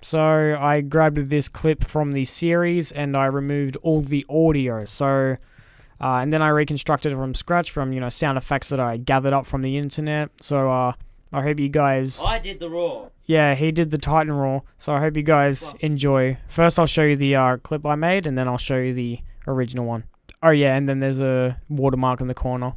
So I grabbed this clip from the series and I removed all the audio. So, and then I reconstructed it from scratch from, sound effects that I gathered up from the internet. So, I hope you guys... I did the raw. Yeah, he did the Titan raw. So I hope you guys enjoy. First I'll show you the clip I made and then I'll show you the original one. Oh yeah, and then there's a watermark in the corner.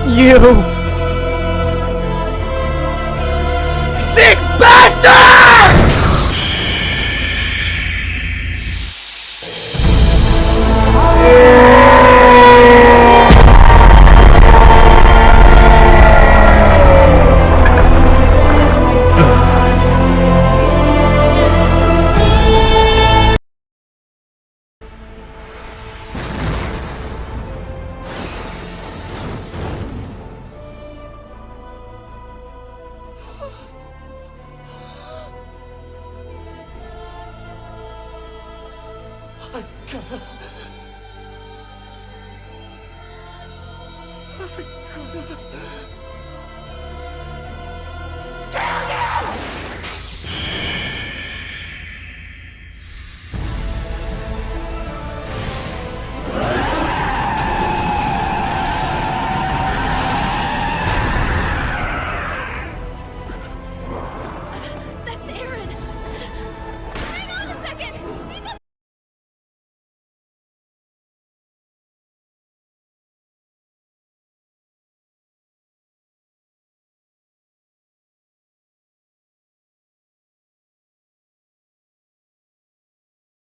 You sick bastard! I gotta...